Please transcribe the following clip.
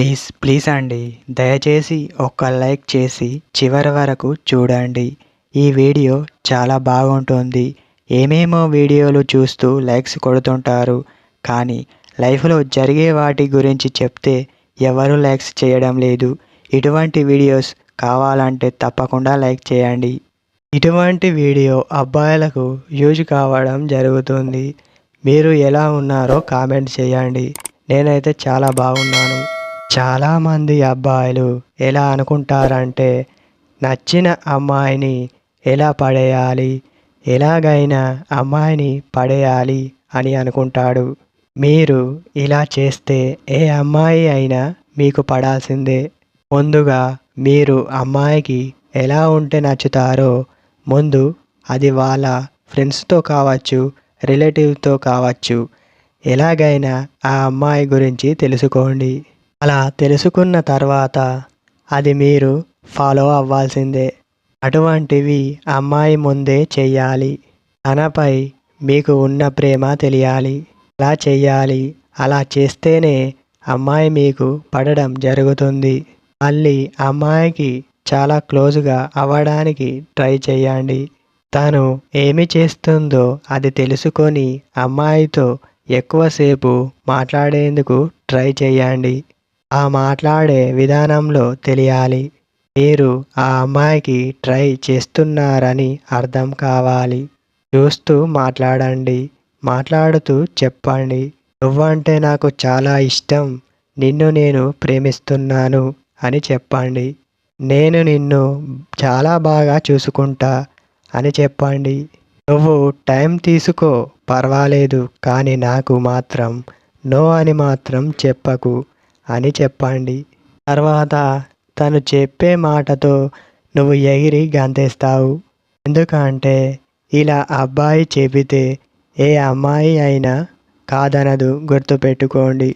Please please అండి, దయచేసి ఒక్క లైక్ చేసి చివరి వరకు చూడండి. ఈ వీడియో చాలా బాగుంటుంది. ఏమేమో వీడియోలు చూస్తూ లైక్స్ కొడుతుంటారు, కానీ లైఫ్లో జరిగే వాటి గురించి చెప్తే ఎవరు లైక్స్ చేయడం లేదు. ఇటువంటి వీడియోస్ కావాలంటే తప్పకుండా లైక్ చేయండి. ఇటువంటి వీడియో అబ్బాయిలకు యూజ్ కావడం జరుగుతుంది. మీరు ఎలా ఉన్నారో కామెంట్ చేయండి. నేనైతే చాలా బాగున్నాను. చాలామంది అబ్బాయిలు ఎలా అనుకుంటారంటే, నచ్చిన అమ్మాయిని ఎలా పడేయాలి, ఎలాగైనా అమ్మాయిని పడేయాలి అని అనుకుంటాడు. మీరు ఇలా చేస్తే ఏ అమ్మాయి అయినా మీకు పడాల్సిందే. ముందుగా మీరు అమ్మాయికి ఎలా ఉంటే నచ్చుతారో ముందు అది వాళ్ళ ఫ్రెండ్స్తో కావచ్చు, రిలేటివ్తో కావచ్చు, ఎలాగైనా ఆ అమ్మాయి గురించి తెలుసుకోండి. అలా తెలుసుకున్న తర్వాత అది మీరు ఫాలో అవ్వాల్సిందే. అటువంటివి అమ్మాయి ముందే చెయ్యాలి. తనపై మీకు ఉన్న ప్రేమ తెలియాలి. అలా చెయ్యాలి. అలా చేస్తేనే అమ్మాయి మీకు పడడం జరుగుతుంది. మళ్ళీ అమ్మాయికి చాలా క్లోజ్గా అవ్వడానికి ట్రై చేయండి. తను ఏమి చేస్తుందో అది తెలుసుకొని అమ్మాయితో ఎక్కువసేపు మాట్లాడేందుకు ట్రై చేయండి. ఆ మాట్లాడే విధానంలో తెలియాలి. మీరు ఆ అమ్మాయికి ట్రై చేస్తున్నారని అర్థం కావాలి. చూస్తూ మాట్లాడండి. మాట్లాడుతూ చెప్పండి, నువ్వంటే నాకు చాలా ఇష్టం, నిన్ను నేను ప్రేమిస్తున్నాను అని చెప్పండి. నేను నిన్ను చాలా బాగా చూసుకుంటా అని చెప్పండి. నువ్వు టైం తీసుకో, పర్వాలేదు, కానీ నాకు మాత్రం నో అని మాత్రం చెప్పకు అని చెప్పండి. తర్వాత తను చెప్పే మాటతో నువ్వు ఎగిరి గంతేస్తావు. ఎందుకంటే ఇలా అబ్బాయి చెబితే ఏ అమ్మాయి అయినా కాదనదు, గుర్తుపెట్టుకోండి.